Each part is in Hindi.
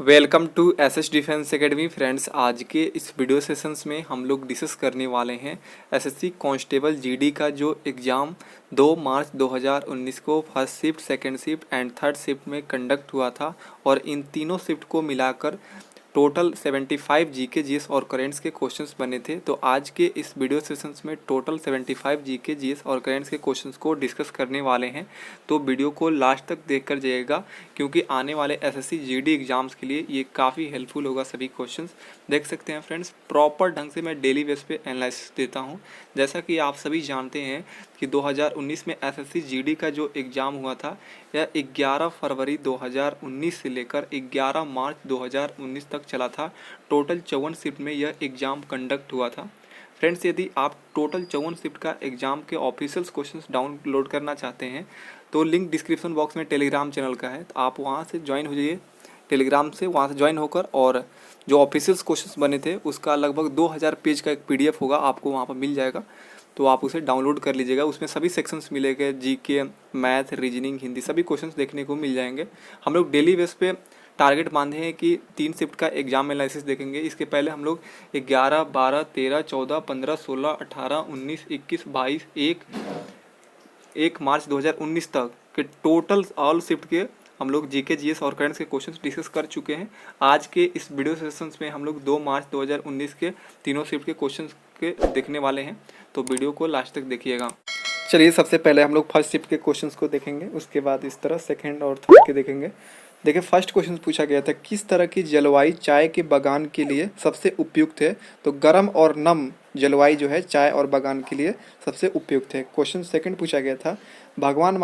Welcome to SS defence academy friends. आज के इस वीडियो सेशंस में हम लोग डिस्कस करने वाले हैं एसएससी कांस्टेबल जीडी का जो एग्ज़ाम 2 मार्च 2019 को first shift, second shift and third shift में कंडक्ट हुआ था और इन तीनों शिफ्ट को मिलाकर टोटल 75 जीके जीएस और करेंट्स के क्वेश्चंस बने थे। तो आज के इस वीडियो सेशंस में टोटल 75 जीके जीएस और करेंट्स के क्वेश्चंस को डिस्कस करने वाले हैं। तो वीडियो को लास्ट तक देखकर जाइएगा क्योंकि आने वाले एसएससी जीडी एग्जाम्स के लिए ये काफ़ी हेल्पफुल होगा। सभी क्वेश्चंस देख सकते हैं फ्रेंड्स, प्रॉपर ढंग से मैं डेली बेस पे एनालिसिस देता हूँ। जैसा कि आप सभी जानते हैं कि 2019 में एसएससी जीडी का जो एग्ज़ाम हुआ था यह 11 फरवरी 2019 से लेकर 11 मार्च 2019 तक चला था। टोटल 54 शिफ्ट में यह एग्ज़ाम कंडक्ट हुआ था। फ्रेंड्स, यदि आप टोटल 54 शिफ्ट का एग्ज़ाम के ऑफिशियल्स क्वेश्चंस डाउनलोड करना चाहते हैं तो लिंक डिस्क्रिप्शन बॉक्स में टेलीग्राम चैनल का है, तो आप वहां से ज्वाइन हो जाइए। टेलीग्राम से वहां से ज्वाइन होकर और जो ऑफिशियल्स क्वेश्चंस बने थे उसका लगभग 2000 पेज का एक पीडीएफ होगा, आपको वहां पर मिल जाएगा। तो आप उसे डाउनलोड कर लीजिएगा। उसमें सभी सेक्शंस मिलेंगे, जीके, मैथ, रीजनिंग, हिंदी, सभी क्वेश्चंस देखने को मिल जाएंगे। हम लोग डेली बेस पे टारगेट बांधे हैं कि 3 शिफ्ट का एग्जाम एनालिसिस देखेंगे। इसके पहले हम लोग 11, 12, 13, 14, 15, 16, 18, 19, 21, 22, 1 मार्च 2019 तक के टोटल ऑल शिफ्ट के हम लोग जीके, जीएस और करंट्स के क्वेश्चंस डिस्कस कर चुके हैं। आज के इस वीडियो सेशंस में हम लोग 2 मार्च 2019 के तीनों शिफ्ट के क्वेश्चंस के देखने वाले हैं। तो वीडियो को लास्ट तक देखिएगा। चलिए, सबसे पहले हम लोग फर्स्ट शिफ्ट के क्वेश्चंस को देखेंगे, उसके बाद इस तरह सेकंड और थर्ड के देखेंगे। देखिए, फर्स्ट क्वेश्चन पूछा गया था, किस तरह की जलवायु चाय के बागान के लिए सबसे उपयुक्त है? तो गर्म और नम जलवायु जो है चाय और बागान के लिए सबसे उपयुक्त है। क्वेश्चन सेकंड पूछा गया था, भगवान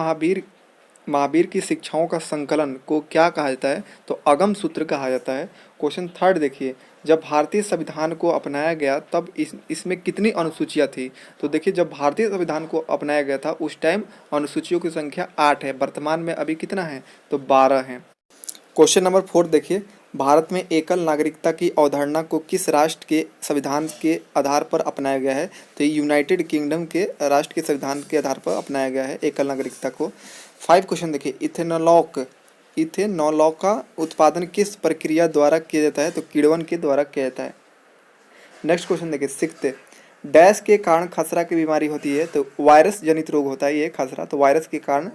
महावीर की शिक्षाओं का संकलन को क्या कहा जाता है? तो अगम सूत्र कहा जाता है। क्वेश्चन थर्ड देखिए, जब भारतीय संविधान को अपनाया गया तब इसमें कितनी अनुसूचियाँ थी? तो देखिए, जब भारतीय संविधान को अपनाया गया था उस टाइम अनुसूचियों की संख्या 8 है। वर्तमान में अभी कितना है? तो 12 है। क्वेश्चन नंबर 4 देखिए, भारत में एकल नागरिकता की अवधारणा को किस राष्ट्र के संविधान के आधार पर अपनाया गया है? तो यूनाइटेड किंगडम के राष्ट्र के संविधान के आधार पर अपनाया गया है एकल नागरिकता को। 5 क्वेश्चन देखिए, इथेनॉल का उत्पादन किस प्रक्रिया द्वारा किया जाता है? तो किण्वन के द्वारा किया जाता है। नेक्स्ट क्वेश्चन देखिए, 6 डैश के कारण खसरा की बीमारी होती है? तो वायरस जनित रोग होता है ये खसरा, तो वायरस के कारण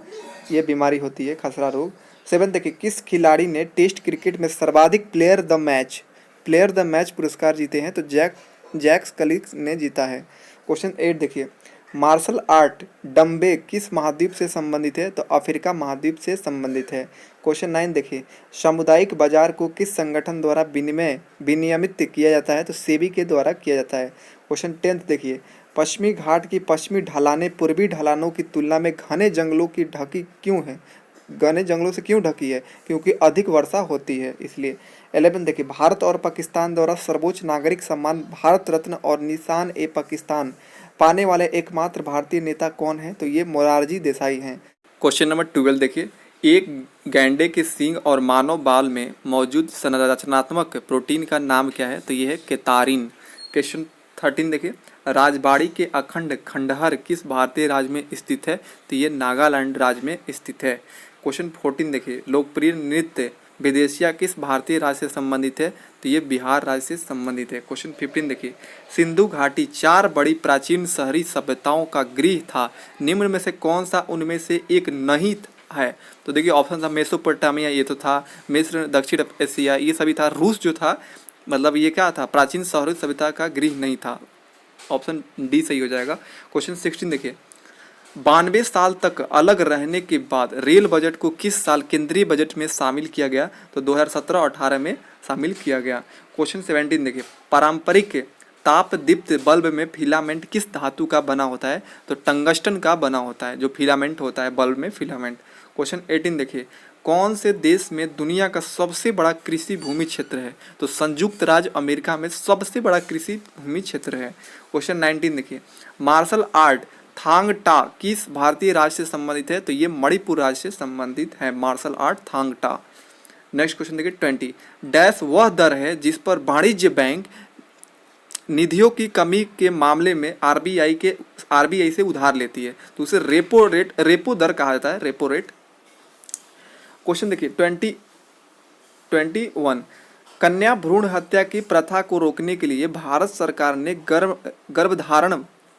ये बीमारी होती है खसरा रोग। 7 देखिए, किस खिलाड़ी ने टेस्ट क्रिकेट में सर्वाधिक प्लेयर द मैच पुरस्कार जीते हैं? तो जैक्स कलिक्स ने जीता है। क्वेश्चन 8 देखिए, मार्शल आर्ट डम्बे किस महाद्वीप से संबंधित है? तो अफ्रीका महाद्वीप से संबंधित है। क्वेश्चन 9 देखिए, सामुदायिक बाजार को किस संगठन द्वारा विनियमित किया जाता है? तो सेबी के द्वारा किया जाता है। क्वेश्चन 10 देखिए, पश्चिमी घाट की पश्चिमी ढलानें पूर्वी ढलानों की तुलना में घने जंगलों की ढकी क्यों है? घने जंगलों से क्यों ढकी है? क्योंकि अधिक वर्षा होती है इसलिए। 11 देखिए, भारत और पाकिस्तान द्वारा सर्वोच्च नागरिक सम्मान भारत रत्न और निशान ए पाकिस्तान पाने वाले एकमात्र भारतीय नेता कौन है? तो ये मोरारजी देसाई हैं। क्वेश्चन नंबर 12 देखिए, एक गैंडे के सींग और मानव बाल में मौजूद संरचनात्मक प्रोटीन का नाम क्या है? तो ये है केतारिन। क्वेश्चन 13 देखिए, राजबाड़ी के अखंड खंडहर किस भारतीय राज्य में स्थित है? तो ये नागालैंड राज्य में स्थित है। क्वेश्चन 14 देखिए, लोकप्रिय नृत्य विदेशिया किस भारतीय राज्य से संबंधित है? तो ये बिहार राज्य से संबंधित है। क्वेश्चन 15 देखिए, सिंधु घाटी 4 बड़ी प्राचीन शहरी सभ्यताओं का गृह था, निम्न में से कौन सा उनमें से एक नहीं है? तो देखिए, ऑप्शन था मेसोपोटामिया, ये तो था, मिस्र, दक्षिण एशिया, ये सभी था, रूस जो था, मतलब ये क्या था, प्राचीन शहरी सभ्यता का गृह नहीं था। ऑप्शन डी सही हो जाएगा। क्वेश्चन 16 देखिए, 92 साल तक अलग रहने के बाद रेल बजट को किस साल केंद्रीय बजट में शामिल किया गया? तो 2017-18 में शामिल किया गया। क्वेश्चन 17 देखिए, पारंपरिक ताप दीप्त बल्ब में फिलामेंट किस धातु का बना होता है? तो टंगस्टन का बना होता है, जो फिलामेंट होता है बल्ब में फिलामेंट। क्वेश्चन 18 देखिए, कौन से देश में दुनिया का सबसे बड़ा कृषि भूमि क्षेत्र है? तो संयुक्त राज्य अमेरिका में सबसे बड़ा कृषि भूमि क्षेत्र है। क्वेश्चन 19 देखिए, मार्शल आर्ट थांग टा किस भारतीय राज्य से संबंधित है? तो ये मणिपुर राज्य से संबंधित है मार्शल आर्ट थांग टा। नेक्स्ट क्वेश्चन देखिए, 20 डैश वह दर है जिस पर वाणिज्य बैंक निधियों की कमी के मामले में आरबीआई से उधार लेती है? तो उसे रेपो दर कहा जाता है, रेपो रेट। क्वेश्चन देखिए, 21 कन्या भ्रूण हत्या की प्रथा को रोकने के लिए भारत सरकार ने गर्भधारण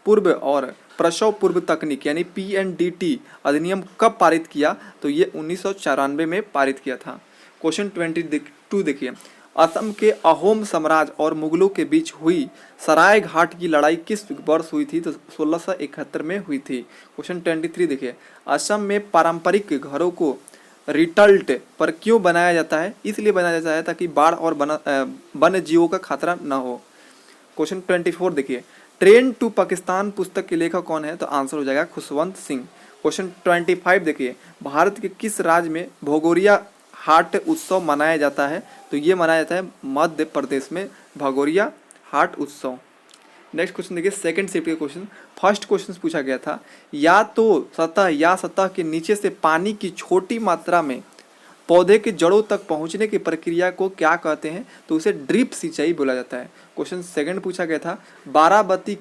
पूर्व और प्रसव पूर्व तकनीक यानी PNDT अधिनियम कब पारित किया? तो ये 1994 में पारित किया था। क्वेश्चन 22 देखिए, असम के अहोम साम्राज्य और मुगलों के बीच हुई सराय घाट की लड़ाई किस वर्ष हुई थी? तो 1671 में हुई थी। क्वेश्चन 23 देखिए, असम में पारंपरिक घरों को रिटल्ट पर क्यों बनाया जाता है? इसलिए बनाया जाता है ताकि बाढ़ और वन्य जीवों का खतरा न हो। क्वेश्चन 24 देखिए, ट्रेन टू पाकिस्तान पुस्तक के लेखक कौन है? तो आंसर हो जाएगा खुशवंत सिंह। क्वेश्चन 25 देखिए, भारत के किस राज्य में भगोरिया हाट उत्सव मनाया जाता है? तो ये मनाया जाता है मध्य प्रदेश में भगोरिया हाट उत्सव। नेक्स्ट क्वेश्चन देखिए, सेकंड शिफ्ट के क्वेश्चन। फर्स्ट क्वेश्चन पूछा गया था, या तो सतह या सतह के नीचे से पानी की छोटी मात्रा में पौधे के जड़ों तक पहुंचने की प्रक्रिया को क्या कहते हैं? तो उसे ड्रिप सिंचाई बोला जाता है। क्वेश्चन सेकंड पूछा गया था, बाराबती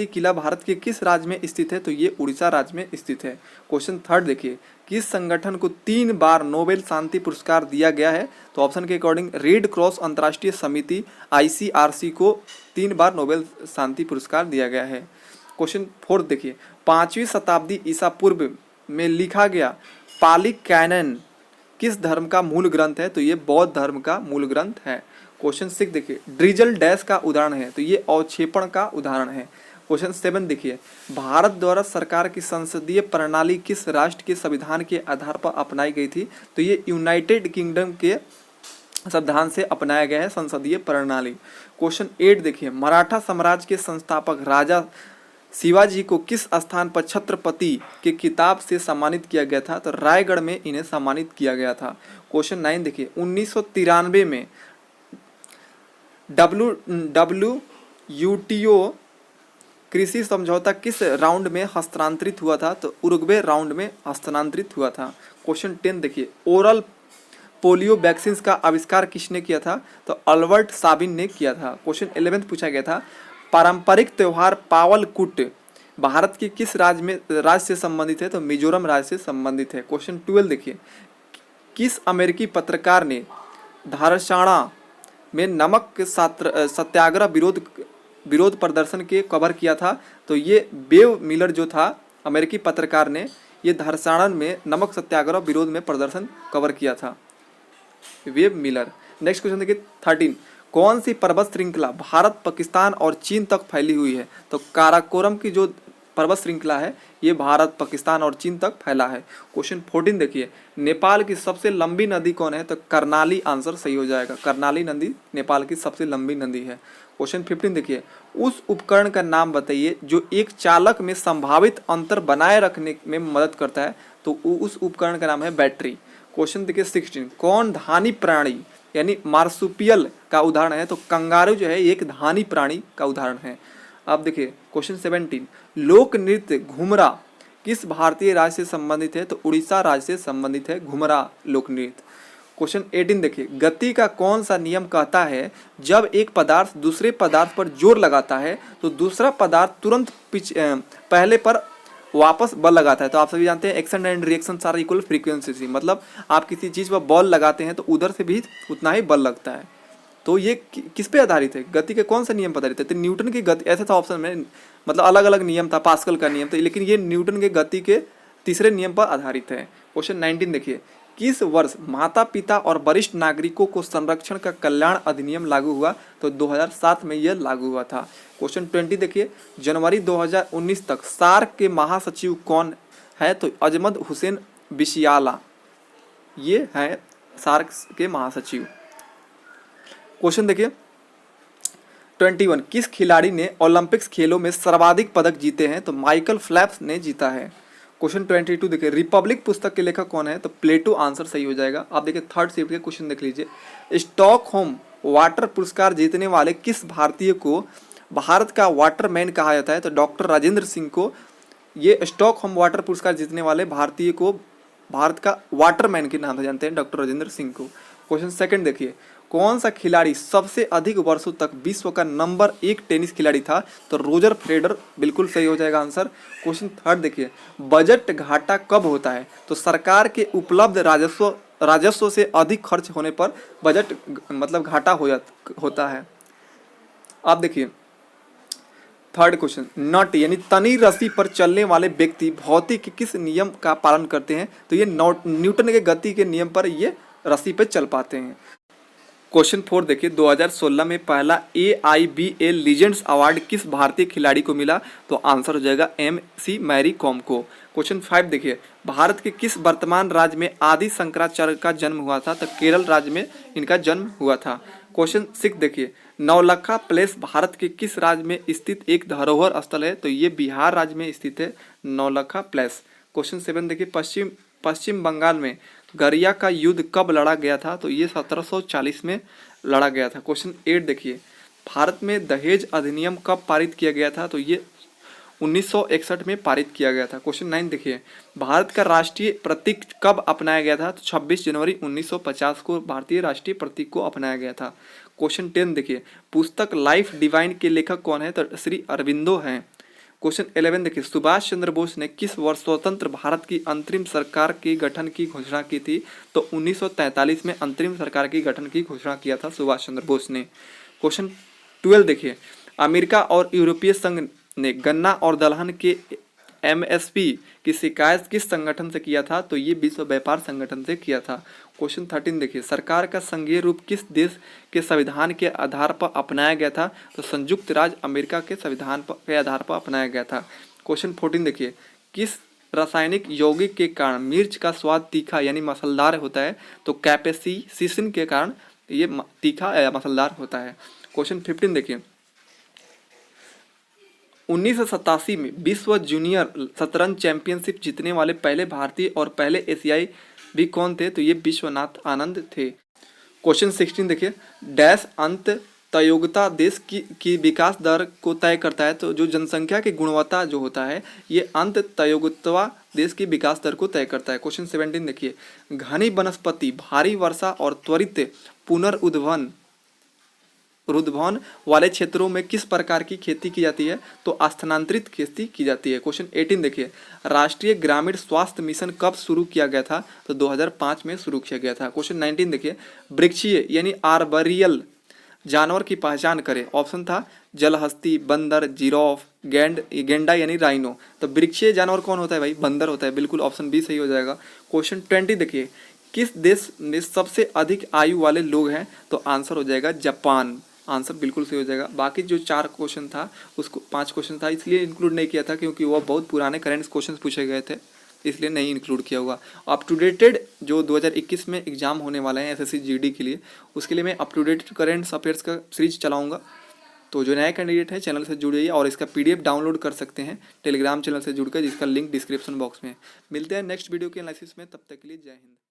किला भारत के किस राज्य में स्थित है? तो ये उड़ीसा राज्य में स्थित है। क्वेश्चन थर्ड देखिए, किस संगठन को 3 बार नोबेल शांति पुरस्कार दिया गया है? तो ऑप्शन के अकॉर्डिंग रेड क्रॉस अंतर्राष्ट्रीय समिति ICRC को 3 बार नोबेल शांति पुरस्कार दिया गया है। क्वेश्चन फोर्थ देखिए, 5वीं शताब्दी ईसा पूर्व में लिखा गया पाली कैनन किस धर्म का मूल ग्रंथ है? तो ये बौद्ध धर्म का मूल ग्रंथ है। क्वेश्चन 6 देखिए, ड्रिजल डैश का उदाहरण है? तो ये अवक्षेपण का उदाहरण है। क्वेश्चन 7 देखिए, भारत द्वारा सरकार की संसदीय प्रणाली किस राष्ट्र के संविधान के आधार पर अपनाई गई थी? तो ये यूनाइटेड किंगडम के संविधान से अपनाया गया है संसदीय प्रणाली। क्वेश्चन 8 देखिए, मराठा साम्राज्य के संस्थापक राजा शिवाजी को किस स्थान पर छत्रपति के खिताब से सम्मानित किया गया था? तो रायगढ़ में इन्हें सम्मानित किया गया था। क्वेश्चन 9 देखिए, 1993 में WTO कृषि समझौता किस राउंड में हस्तांतरित हुआ था? तो उरुग्वे राउंड में हस्तांतरित हुआ था। क्वेश्चन 10 देखिए, ओरल पोलियो वैक्सीन का आविष्कार किसने किया था? तो अल्बर्ट साबिन ने किया था। क्वेश्चन 11 पूछा गया था, पारंपरिक त्योहार पावलकुट भारत के किस राज्य से संबंधित है? तो मिजोरम राज्य से संबंधित है। क्वेश्चन 12 देखिए, किस अमेरिकी पत्रकार ने धारसाणा में नमक सत्याग्रह विरोध प्रदर्शन के कवर किया था? तो ये बेव मिलर जो था, अमेरिकी पत्रकार ने ये धारसाणा में नमक सत्याग्रह विरोध में प्रदर्शन कवर किया था, वेब मिलर। नेक्स्ट क्वेश्चन देखिए 13, कौन सी पर्वत श्रृंखला भारत, पाकिस्तान और चीन तक फैली हुई है? तो काराकोरम की जो पर्वत श्रृंखला है ये भारत, पाकिस्तान और चीन तक फैला है। क्वेश्चन 14 देखिए, नेपाल की सबसे लंबी नदी कौन है? तो कर्णाली आंसर सही हो जाएगा। कर्णाली नदी नेपाल की सबसे लंबी नदी है। क्वेश्चन 15 देखिए, उस उपकरण का नाम बताइए जो एक चालक में संभावित अंतर बनाए रखने में मदद करता है। तो उस उपकरण का नाम है बैटरी। क्वेश्चन देखिए 16, कौन धानी प्राणी यानी मार्सुपियल का उदाहरण है? तो कंगारू जो है एक धानी प्राणी का उदाहरण है। अब देखिए क्वेश्चन 17, लोक नृत्य घुमरा किस भारतीय राज्य से संबंधित है? तो उड़ीसा राज्य से संबंधित है घुमरा लोक नृत्य। क्वेश्चन 18 देखिए, गति का कौन सा नियम कहता है जब एक पदार्थ दूसरे पदार्थ पर जोर लगाता है तो दूसरा पदार्थ तुरंत पहले पर वापस बल लगाता है? तो आप सभी जानते हैं action and reaction are equal frequency, मतलब आप किसी चीज़ पर बल लगाते हैं तो उधर से भी उतना ही बल लगता है। तो ये किस पे आधारित है? गति के कौन सा नियम पर आधारित है? तो न्यूटन की गति, ऐसा था ऑप्शन में, मतलब अलग अलग नियम था, पास्कल का नियम था, लेकिन ये न्यूटन के गति के तीसरे नियम पर आधारित है। क्वेश्चन 19 देखिए, किस वर्ष माता पिता और वरिष्ठ नागरिकों को संरक्षण का कल्याण अधिनियम लागू हुआ? तो 2007 में यह लागू हुआ था। क्वेश्चन 20 देखिए, जनवरी 2019 तक सार्क के महासचिव कौन है? तो अजमत हुसैन बिशियाला ये है सार्क के महासचिव। क्वेश्चन देखिए 21, किस खिलाड़ी ने ओलंपिक्स खेलों में सर्वाधिक पदक जीते हैं? तो माइकल फेल्प्स ने जीता है। क्वेश्चन 22 देखिए, रिपब्लिक पुस्तक के लेखक कौन है? तो प्लेटो आंसर सही हो जाएगा। आप देखिए थर्ड शिफ्ट के क्वेश्चन देख लीजिए, स्टॉकहोम वाटर पुरस्कार जीतने वाले किस भारतीय को भारत का वाटरमैन कहा जाता है? तो डॉक्टर राजेंद्र सिंह को, ये स्टॉकहोम वाटर पुरस्कार जीतने वाले भारतीय को भारत का वाटरमैन के नाम से जानते हैं, डॉक्टर राजेंद्र सिंह को। क्वेश्चन सेकंड देखिए, कौन सा खिलाड़ी सबसे अधिक वर्षों तक विश्व का नंबर 1 टेनिस खिलाड़ी था? तो रोजर फेडरर बिल्कुल सही हो जाएगा आंसर। क्वेश्चन थर्ड देखिए, बजट घाटा कब होता है? तो सरकार के उपलब्ध राजस्व से अधिक खर्च होने पर बजट मतलब घाटा होता है। आप देखिए थर्ड क्वेश्चन, नट यानी तनी रस्सी पर चलने वाले व्यक्ति भौतिक के किस नियम का पालन करते हैं? तो ये न्यूटन के गति के नियम पर ये रस्सी पे चल पाते हैं। क्वेश्चन 4 देखिए, 2016 में पहला AIBA लीजेंड्स अवार्ड किस भारतीय खिलाड़ी को मिला? तो आंसर हो जाएगा MC मैरी कॉम को। क्वेश्चन 5 देखिए, भारत के किस वर्तमान राज्य में आदि शंकराचार्य का जन्म हुआ था? तो केरल राज्य में इनका जन्म हुआ था। क्वेश्चन 6 देखिए, नौलखा प्लेस भारत के किस राज्य में स्थित एक धरोहर स्थल है? तो ये बिहार राज्य में स्थित है नौलखा प्लेस। क्वेश्चन 7 देखिए, पश्चिम बंगाल में गरिया का युद्ध कब लड़ा गया था? तो ये 1740 में लड़ा गया था। क्वेश्चन 8 देखिए, भारत में दहेज अधिनियम कब पारित किया गया था? तो ये 1961 में पारित किया गया था। क्वेश्चन 9 देखिए, भारत का राष्ट्रीय प्रतीक कब अपनाया गया था? तो 26 जनवरी 1950 को भारतीय राष्ट्रीय प्रतीक को अपनाया गया था। क्वेश्चन 10 देखिए, पुस्तक लाइफ डिवाइन के लेखक कौन है? तो श्री अरविंदो हैं। क्वेश्चन 11 देखिए, सुभाष चंद्र बोस ने किस वर्ष स्वतंत्र भारत की अंतरिम सरकार के गठन की घोषणा की थी? तो 1943 में अंतरिम सरकार की गठन की घोषणा किया था सुभाष चंद्र बोस ने। क्वेश्चन 12 देखिए, अमेरिका और यूरोपीय संघ ने गन्ना और दलहन के MSP की शिकायत किस संगठन से किया था? तो ये विश्व व्यापार संगठन से किया था। क्वेश्चन 13 देखिए, सरकार का संघीय रूप किस देश के संविधान के आधार पर अपनाया गया था? तो संयुक्त राज्य अमेरिका के संविधान के आधार पर अपनाया गया था। क्वेश्चन 14 देखिए, किस रासायनिक यौगिक के कारण मिर्च का स्वाद तीखा यानी मसालेदार होता है? तो कैप्साइसिन के कारण ये तीखा या मसालेदार होता है। क्वेश्चन 15 देखिए, 1987 में विश्व जूनियर शतरंज चैंपियनशिप जीतने वाले पहले भारतीय और पहले एशियाई भी कौन थे? तो ये विश्वनाथ आनंद थे। क्वेश्चन 16 देखिए, डैश अंत तयोगता देश की विकास दर को तय करता है? तो जो जनसंख्या की गुणवत्ता जो होता है ये अंत तयोगता देश की विकास दर को तय करता है। क्वेश्चन 17 देखिए, घनी वनस्पति भारी वर्षा और त्वरित पुनरुद्भवन वाले क्षेत्रों में किस प्रकार की खेती की जाती है? तो स्थानांतरित खेती की जाती है। क्वेश्चन 18 देखिए, राष्ट्रीय ग्रामीण स्वास्थ्य मिशन कब शुरू किया गया था? तो 2005 में शुरू किया गया था। क्वेश्चन 19 देखिए, वृक्षीय यानी आर्बरियल जानवर की पहचान करें। ऑप्शन था जलहस्ती, बंदर, जिराफ, गेंडा यानी राइनो। तो वृक्षीय जानवर कौन होता है भाई? बंदर होता है। बिल्कुल ऑप्शन बी सही हो जाएगा। क्वेश्चन 20 देखिए, किस देश में सबसे अधिक आयु वाले लोग हैं? तो आंसर हो जाएगा जापान। आंसर बिल्कुल सही हो जाएगा। बाकी जो 4 क्वेश्चन था उसको 5 क्वेश्चन था इसलिए इंक्लूड नहीं किया था क्योंकि वह बहुत पुराने करंट क्वेश्चन पूछे गए थे, इसलिए नहीं इंक्लूड किया हुआ। अप टू डेटेड जो 2021 में एग्जाम होने वाले हैं SSC GD के लिए, उसके लिए मैं up to date current affairs का सीरीज चलाऊंगा। तो जो नया कैंडिडेट है चैनल से जुड़ जाइए और इसका PDF डाउनलोड कर सकते हैं टेलीग्राम चैनल से जुड़कर, जिसका लिंक डिस्क्रिप्शन बॉक्स में। मिलते हैं नेक्स्ट वीडियो के एनालिसिस में, तब तक के लिए जय हिंद।